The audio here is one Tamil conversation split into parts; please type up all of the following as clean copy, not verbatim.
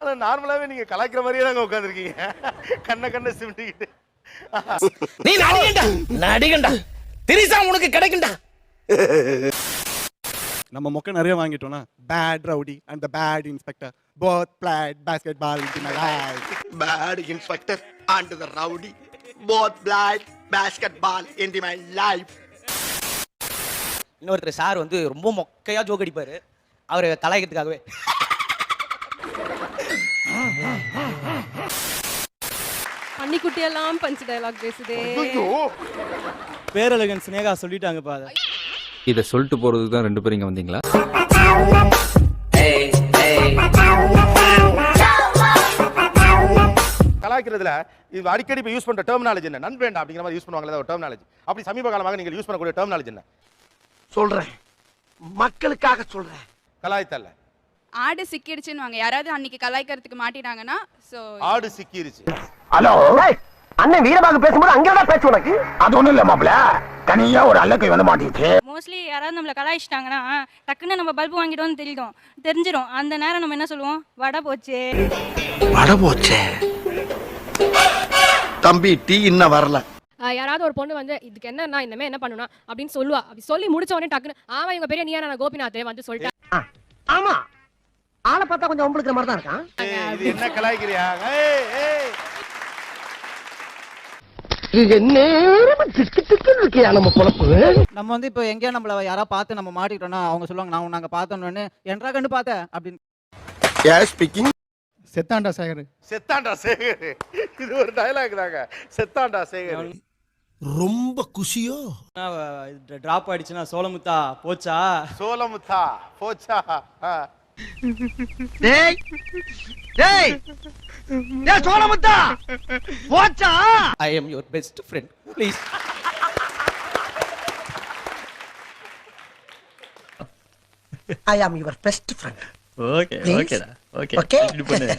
ஆனா நார்மலாவே நீங்க கலாய்க்கிற மாதிரியே தாங்க உட்கார்ந்திருக்கீங்க. கண்ண சிமிட்டிக்கிட்டு. நீ நடிகண்டா திரிசா உனக்கு கிடைக்கும்டா. நம்ம மொக்க நிறைய வாங்கிட்டோம்னா bad rowdy and the bad inspector both played basketball in my life. Bad inspector and the rowdy both played basketball in my life. இன்னொருத்தர் சார் வந்து ரொம்ப மொக்கையா ஜோக் அடிப்பாரு, அவரை கலாய்க்கிறதுக்காகவே. பன்னிக்குட்டி எல்லாம் பஞ்ச் டயலாக் பேசுதே. பேரழகன் சினேகா சொல்லிட்டாங்கப்பா அதை. இதை சொல்லிட்டு போறதுக்கு தான் 2 பேரும் இங்க வந்தீங்களா? கலாய்க்கிறதுல இது அடிக்கடி இப்ப யூஸ் பண்ற டெர்மினாலஜி என்ன? நண்பேண்டா அப்படிங்கிற மாதிரி யூஸ் பண்ணுவாங்கல்ல ஒரு டெர்மினாலஜி. அப்படி சமீப காலமாக நீங்க யூஸ் பண்ணக்கூடிய டெர்மினாலஜி என்ன? சொல்றேன், மக்களுக்காக சொல்றேன். கலாய்த்தல்ல. ஆடு சிக்கிடுச்சுன்னு யாராவது அன்னைக்கு கலாய்க்கிறதுக்கு மாட்டிட்டாங்கன்னா சோ ஆடு சிக்கிருச்சு. ஹலோ அண்ணன் வீரபாகு பேசும்போது அங்கதான் பேச்சு உனக்கு. அது ஒண்ணும் இல்ல மாப்ள, தனியா ஒரு அல்லக்கை வந்து மாட்டிச்சு. மோஸ்ட்லி யாராவது நம்மள கலாய்ச்சிட்டாங்கன்னா டக்குன்னு நம்ம பல்பு வாங்கிட்டோம்னு தெரிஞ்சிடும். அந்த நேரம் நம்ம என்ன சொல்லுவோம்? வடை போச்சே. வடை போச்சே. தம்பி டீ இன்னும் வரல. யாராவது ஒரு பொண்ணு வந்து இதுக்கு என்னன்னா இனிமே என்ன பண்ணணும் அப்படின்னு சொல்லுவா. அப்படி சொல்லி முடிச்ச உடனே டக்குன்னு ஆமா இவங்க பெரிய நீயா நான் கோபிநாத் வந்து சொல்லிட்டேன். ஆமா, ஆளை பார்த்தா கொஞ்சம் உங்களுக்கு மாதிரி தான் இருக்கான். இது என்ன கலாய்க்கிறியா? ஏய் ஏய் நம்ம வந்து இப்போ எங்கேயா நம்மள யாரா பார்த்து நம்ம மாட்டிக்கிட்டோம்னா அவங்க சொல்லுவாங்க நான் நாங்க பார்த்தோன்னு என்றா கண்டு பார்த்த அப்படின்னு. யார் ஸ்பீக்கிங்? செத்தாண்டா சேகர். செத்தாண்டா சேகர். இது ஒரு டயலாக் தாங்க. செத்தாண்டா சேகர். ரொம்ப குஷியோ? டிராப் ஆயிடுச்சுன்னா சோளமுத்தா போச்சா. சோளமுத்தா போச்சா. டேய் டேய் டேய் சோளமுத்தா போச்சா. I am your best friend please. I am your best friend. Okay ஓகேடா ஓகே ஓகே. இது பண்ணு.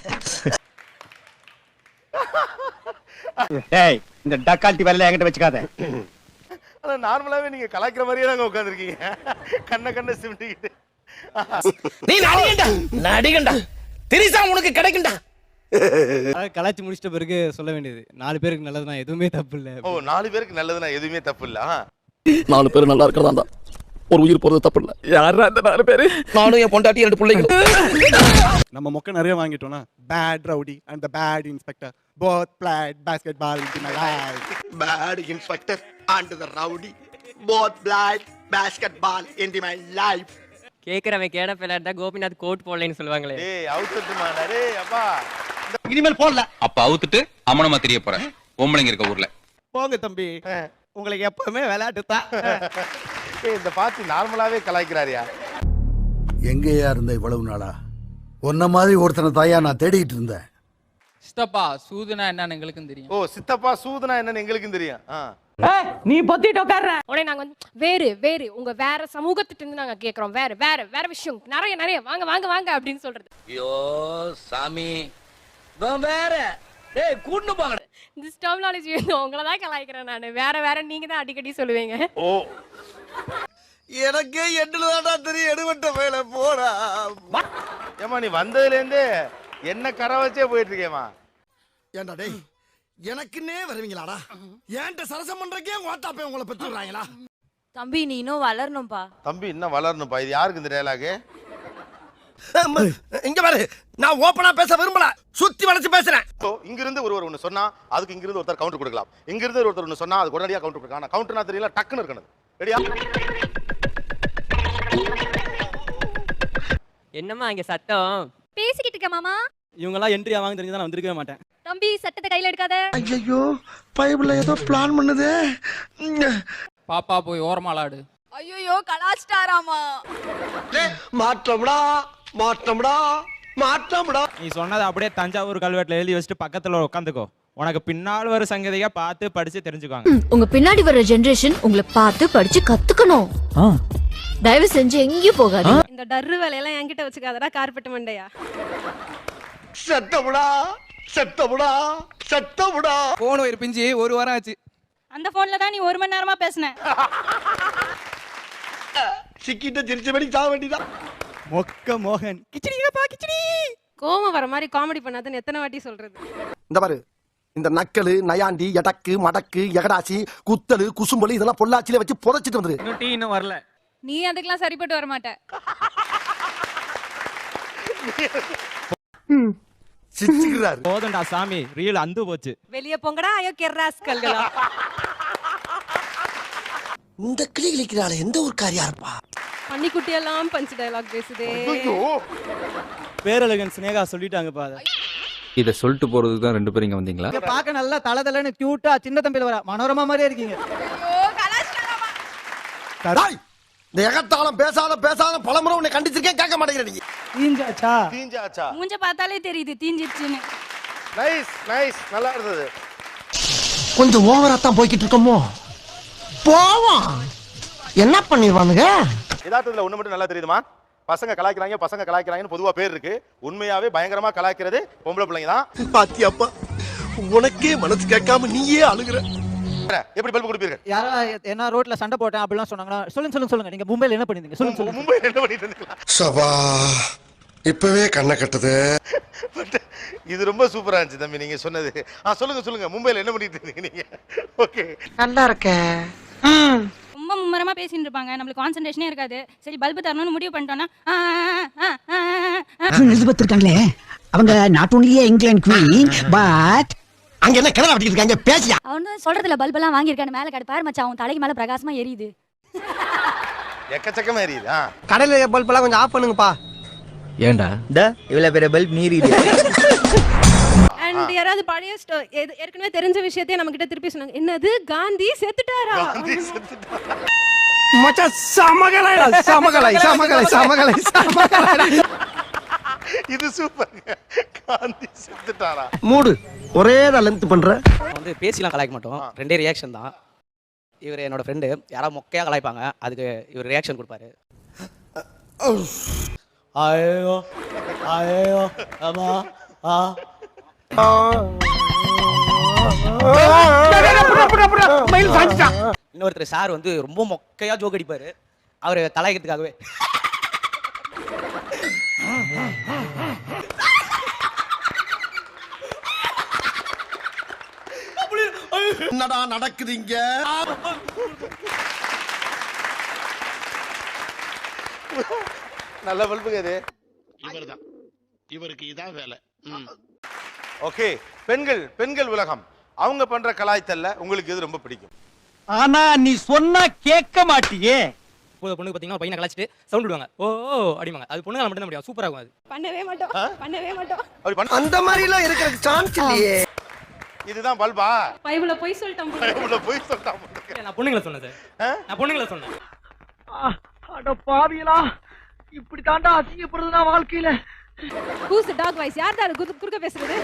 டேய் இந்த டக்கால்ட்டி வேலைய என்கிட்ட வெச்சுக்காத. ஆனா நார்மலாவே நீங்க கலாய்க்கிற மாதிரியே தாங்க உட்கார்ந்திருக்கீங்க. கண்ண சிமிட்டிக்கிட்டு. நீ நடிகண்டா திரிசா உனக்கு கிடைக்கும்டா. கலாச்சி முடிச்சிட்ட பிறகு சொல்ல வேண்டியது 4 பேருக்கு நல்லதுனா எதுவுமே தப்பு இல்ல. ஓ 4 பேருக்கு நல்லதுனா எதுவுமே தப்பு இல்ல. 4 பேர் நல்லா இருக்கறதாண்டா. ஒரு உயிர் போறது தப்பு இல்ல. யாரா அந்த 4 பேர்? நானும் என் பொண்டாட்டி 2 பிள்ளைங்க. நம்ம மொக்க நிறைய வாங்கிட்டோம்னா bad rowdy and the bad inspector both played basketball in my life. Bad inspector and the rowdy both played basketball in my life. கேக்குறவன் கேட பிள்ளையா கோபிநாத் கோட் போடலன்னு சொல்லுவாங்களே. டேய் அவுத்துட்டுமா டேய் அப்பா. இனிமேல் போடல. அப்ப அவுத்துட்டு அம்மனமா தெரிய போறேன். ஓம்பளைங்க இருக்க ஊர்ல. போங்க தம்பி, உங்களுக்கு எப்பவுமே விளையாட்டு தான். ஏய் இந்த பாத்தி நார்மலாவே கலாய்க்கறாரியா? எங்கேயா இருந்த இவ்வளவு நாளா? ஒன்ன மாதிரி ஒருத்தனை தாயா நான் தேடிட்டு இருந்தேன். சித்தப்பா சூதுனா என்னன்னு எங்களுக்கும் தெரியும். ஓ சித்தப்பா சூதுனா என்னன்னு எங்களுக்கும் தெரியும். நீ பொத்திட்டு உட்கார்ற. உடனே நாங்க வந்து வேறு உங்க வேற சமூகத்திட்ட இருந்து நாங்க கேக்குறோம். வேற விஷயம் நிறைய வாங்க அப்படின்னு சொல்றது. ஐயோ சாமி வேற டேய் கூண்டு போங்க. இந்த டெர்மினாலஜி வந்து உங்களை தான் கலாய்க்கிறேன் நான். வேற நீங்க தான் அடிக்கடி சொல்லுவீங்க. ஓ எனக்கு என்னடா தெரியும் எடுவட்ட மேல போடா. ஏமா நீ வந்ததுல இருந்து என்ன கரை வச்சே போயிட்டு இருக்கேமா. ஏண்டா டேய் எனக்குன்னே வருவீங்களாடா? ஏன்ட்ட சரசம் பண்றக்கே ஓட்டாப்பே உங்களை பெற்றுறாங்களா? தம்பி நீ இன்னும் வளரணும்பா. தம்பி இன்னும் வளரணும்பா. இது யாருக்கு இந்த டயலாக்? இங்க பாரு, நான் ஓபனா பேச விரும்பல, சுத்தி வளைச்சு பேசுறேன். இங்க இருந்து ஒன்னு சொன்னா அதுக்கு இங்க இருந்து ஒருத்தர் கவுண்டர் கொடுக்கலாம். இங்க இருந்து ஒருத்தர் ஒன்னு சொன்னா அது உடனடியா கவுண்டர் கொடுக்கலாம். ஆனா கவுண்டர்னா தெரியல டக்குன்னு இருக்கணும். ரெடியா? என்னம்மா இங்க சத்தம்? பேசிக்கிட்டு இருக்க மாமா. இவங்க எல்லாம் என்ட்ரி ஆவாங்க தெரிஞ்சா நான் வந்திருக்கவே மாட்டேன். தம்பி சட்டத்தை கையில எடுக்காத. ஐயோ பைபிள்ல ஏதோ பிளான் பண்ணுதே. பாப்பா போய் ஓரமாலாடு. ஐயோ கலாச்சிட்டாராமா. மாற்றம்டா. நீ சொன்னதை அப்படியே தஞ்சாவூர் கல்வெட்டுல எழுதி வச்சுட்டு பக்கத்துல உட்காந்துக்கோ. உனக்கு பின்னால் வர சங்கதியா பார்த்து படிச்சு தெரிஞ்சுக்குவாங்க. உங்க பின்னாடி வர ஜெனரேஷன் உங்களை பார்த்து படிச்சு கத்துக்கணும். தயவு செஞ்சு எங்கேயும் போகாது. இந்த டர்ரு வேலையெல்லாம் என்கிட்ட வச்சுக்காதடா கார்பெட் மண்டையா. செத்தமுடா. போன் ஒரு பிஞ்சு 1 வாரம் ஆச்சு. அந்த போன்ல தான் நீ 1 மணி நேரமா பேசுன. சிக்கிட்ட திருச்சி மணி சாக வேண்டியதான். மொக்க மோகன் கிச்சடிங்கப்பா கிச்சடி. கோவம் வர மாதிரி காமெடி பண்ணாதுன்னு எத்தனை வாட்டி சொல்றது? இந்த பாரு, இந்த நக்கலு நயாண்டி எடக்கு மடக்கு எகடாசி குத்தலு குசும்பலு இதெல்லாம் பொள்ளாச்சியில வச்சு புதைச்சிட்டு வந்துரு. இன்னும் டீ இன்னும் வரல. நீ அதுக்கெல்லாம் சரிப்பட்டு வர மாட்ட. சிரிச்சுக்கிறாரு. போதும்டா சாமி, ரீல் அந்து போச்சு. வெளிய போங்கடா ஐயோ கெர்ராஸ்கல்களா. இந்த கிளி கிளிக்கிறாளே எந்த ஊர்க்காரியா இருப்பா? பன்னிக்குட்டி எல்லாம் பஞ்ச் டயலாக் பேசுதே. பேரழகன் சினேகா சொல்லிட்டாங்கப்பா. இத சொல்லிட்டு போறதுக்கு தான் ரெண்டு பேரும் இங்க வந்தீங்களா? இங்க பார்க்க நல்லா தலதலன்னு கியூட்டா சின்ன தம்பில வர மனோரமா மாதிரியே இருக்கீங்க. டேய், இந்த எகத்தாளம் பேசாத பலமுறை உன்னை கண்டிச்சிருக்கேன், கேட்க மாட்டேங்கிற நீ. தீஞ்சாச்சா? மூஞ்ச பார்த்தாலே தெரியுது தீஞ்சிருச்சுன்னு. நைஸ் நைஸ், நல்லா இருந்தது. கொஞ்சம் ஓவரா தான் போய்கிட்டு இருக்கோமோ? போவோம். என்ன பண்ணிடுவானுங்க? யதார்த்தத்துல ஒண்ணு மட்டும் நல்லா தெரியுதுமா? பசங்க கலாய்க்கிறாங்கன்னு பொதுவா பேர் இருக்கு. உண்மையாவே பயங்கரமா கலாய்க்கிறது பொம்பளை பிள்ளைங்க தான். பாத்தியாப்பா, உனக்கே மனசு கேட்காம நீயே அழுகுற. எப்படி பல்பு கொடுப்பீர்கள்? யாரா என்ன ரோட்ல சண்டை போட்டேன் அப்படிலாம் சொன்னாங்கன்னா சொல்லுங்க நீங்க மும்பைல என்ன பண்ணிருந்தீங்க சொல்லுங்க. மும்பைல என்ன பண்ணிட்டு இருந்தீங்களா? சபா, இப்பவே கண்ணை கட்டுது. இது ரொம்ப சூப்பரா இருந்துச்சு தம்பி நீங்க சொன்னது. சொல்லுங்க மும்பைல என்ன பண்ணிட்டு இருந்தீங்க நீங்க? ஓகே, நல்லா இருக்க. ரொம்ப மும்மரமா பேசிட்டு இருப்பாங்க, நம்மளுக்கு கான்சென்ட்ரேஷனே இருக்காது. சரி பல்பு தரணும்னு முடிவு பண்ணிட்டோம்னா எலிசபெத் இருக்காங்களே, அவங்க not only England queen but அங்க என்ன கிணறு வெட்டிட்டு இருக்காங்க, பேசியா? அவனு சொல்றதுல பல்பு எல்லாம் வாங்கியிருக்கானு மேல காடு பாரு மச்சான், அவன் தலைக்கு மேல பிரகாசமா எரியுது. எக்கச்சக்கமா எரியுது. கடையில பல்ப் எல்லாம் கொஞ்சம் ஆஃப் பண்ணுங்கப்பா. ஏன்டா இவ்வளவு பெரிய பல்ப் நீரி. அண்ட் யாராவது பழைய ஏற்கனவே தெரிஞ்ச விஷயத்தையே நம்ம கிட்ட திருப்பி சொன்னாங்க. என்னது காந்தி செத்துட்டாரா? மச்சான் சமகலை. இது சூப்பர். காந்தி செத்துட்டாரா? மூடு ஒரே தான் லென்த் பண்ற. வந்து பேசிலாம் கலாய்க்க மாட்டோம், ரெண்டே ரியாக்ஷன் தான். இவர் என்னோட ஃப்ரெண்டு, யாராவது மொக்கையா கலாய்ப்பாங்க, அதுக்கு இவர் ரியாக்ஷன் கொடுப்பாரு. ஐயோ அம்மா இன்னொருத்தர் சார் வந்து ரொம்ப மொக்கையா ஜோக் அடிப்பாரு, அவரு கலாய்க்கிறதுக்காகவே. என்னடா நடக்குதுங்க? நல்ல பல்புங்க இது. இவர்தான், இவருக்கு இதான் வேலை. ஓகே, பெண்கள் உலகம் அவங்க பண்ற கலாய்த்தல்ல உங்களுக்கு எது ரொம்ப பிடிக்கும்? ஆனா நீ சொன்னா கேட்க மாட்டியே. பொண்ணுக்கு பாத்தீங்கன்னா பையனை கலாச்சிட்டு சவுண்ட் விடுவாங்க, ஓ அடிமாங்க. அது பொண்ணுங்க மட்டும் தான் முடியும், சூப்பரா இருக்கும் அது. பண்ணவே மாட்டோம். அப்படி பண்ண அந்த மாதிரி எல்லாம் இருக்கிறதுக்கு சான்ஸ் இல்லையே. இதுதான் பல்பா? பைபிள போய் சொல்லிட்டோம். போய் சொல்லிட்டான். நான் பொண்ணுங்களை சொன்னேன் சார், நான் பொண்ணுங்களை சொன்னேன். அட பாவிகளா, இப்படி தாண்டா அசிங்கப்படுறதுனா வாழ்க்கையில. Who's the dog voice? யார் தான் குறுக்க பேசுறது?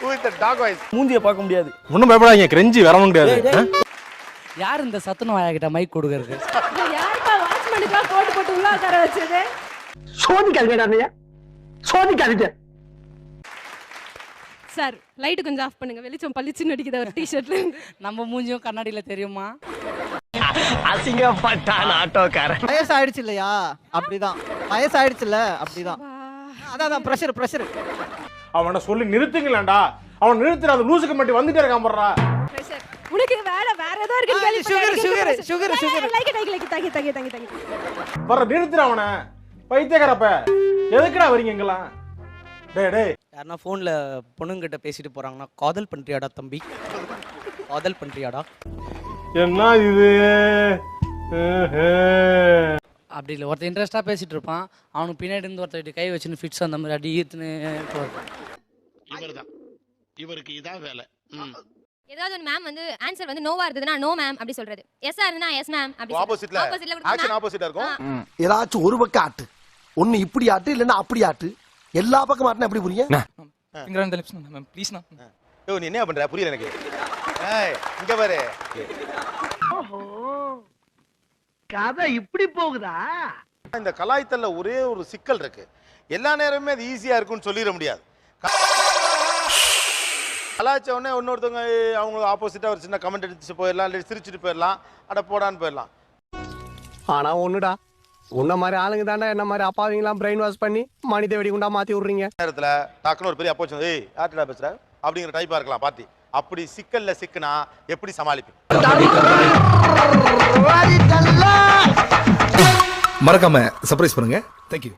Who is the dog voice? மூஞ்சிய பார்க்க முடியாது. ஒண்ணும் பயப்படாதீங்க, கிரெஞ்சி வரணும் முடியாது. யார் இந்த சத்துண வாயாகிட்ட மைக் கொடுக்கறது? யாருப்பா வாட்ச்மேனுக்கு கோட் போட்டு உள்ள உட்கார வச்சது? சோதிக்காதீங்க. சார் லைட் கொஞ்சம் ஆஃப் பண்ணுங்க, வெளிச்சம் பளிச்சுன்னு அடிக்குது ஒரு டி-ஷர்ட்ல இருந்து. நம்ம மூஞ்சியும் கண்ணாடியில தெரியுமா? அசிங்கப்பட்டான் ஆட்டோக்காரன். வயசாயிடுச்சு இல்லையா, அப்படிதான் வயசாயிடுச்சுல, அப்படிதான். அதான் பிரஷர். அவனை சொல்லி நிறுத்துங்களேன்டா. அவன் நிறுத்துற அந்த லூசுக்கு மட்டும் வந்துட்டே இருக்கான் போறா. பிரஷர் உனக்கு வேற ஏதோ இருக்கு கேள்வி. சுகர் லைக் தங்கி வர நிறுத்துற அவனை. பைத்தியக்காரப்ப எதுக்குடா வரீங்க எங்கலாம்? டேய் யாருன்னா ஃபோன்ல பொண்ணுங்கிட்ட பேசிட்டு போறாங்கன்னா, காதல் பண்றியாடா தம்பி, காதல் பண்றியாடா என்ன இது? அப்படி இல்லை, ஒருத்தர் இன்ட்ரெஸ்டா பேசிட்டு இருப்பான், அவனுக்கு பின்னாடி இருந்து ஒருத்தர் கை வச்சுன்னு ஃபிட்ஸ் அந்த மாதிரி அடி ஈத்துன்னு போவான். இவர்தான், இவருக்கு இதான் வேலை. ஏதாவது ஒரு மேம் வந்து ஆன்சர் வந்து நோவா இருந்ததுன்னா நோ மேம் அப்படி சொல்றது, எஸ்ஸா இருந்தா எஸ் மேம் அப்படி ஆப்போசிட்ல ஆக்ஷன் ஆப்போசிட்டா இருக்கும். ஏதாச்சும் ஒரு பக்கம் ஆட்டு, ஒன்னு இப்படி ஆட்டு இல்லன்னா அப்படி ஆட்டு, எல்லா பக்கம் ஆட்டுனா எப்படி புரியும்? Finger on the lips ma'am please ma'am. ஏய் நீ என்ன பண்ற புரியல எனக்கு. ஏய் இங்க பாரு. ஓஹோ, கதை இப்படி போகுதா? இந்த கலாய்த்தல்ல ஒரே ஒரு சிக்கல் இருக்கு. எல்லா நேரமுமே அது ஈஸியா இருக்கும்னு சொல்லிட முடியாது. கலாய்ச்ச உடனே இன்னொருத்தவங்க அவங்க ஆப்போசிட்டா ஒரு சின்ன கமெண்ட் எடுத்து போயிடலாம், இல்லை சிரிச்சுட்டு போயிடலாம், அட போடான்னு போயிடலாம். ஆனா ஒண்ணுடா, உன்ன மாதிரி ஆளுங்க தாண்டா என்ன மாதிரி அப்பாவிங்களாம் பிரெயின் வாஷ் பண்ணி மனித வெடிகுண்டா மாத்தி விடுறீங்க. நேரத்துல டக்குனு ஒரு பெரிய அப்போ வச்சு ஏய் யார்டா பேசுற அப்படிங்கிற டைப்பா இருக்கலாம் பார்ட்டி. அப்படி சிக்கல்ல சிக்குனா எப்படி சமாளிப்பீங்க? மறக்காம சர்ப்ரைஸ் பண்ணுங்க. தேங்க்யூ.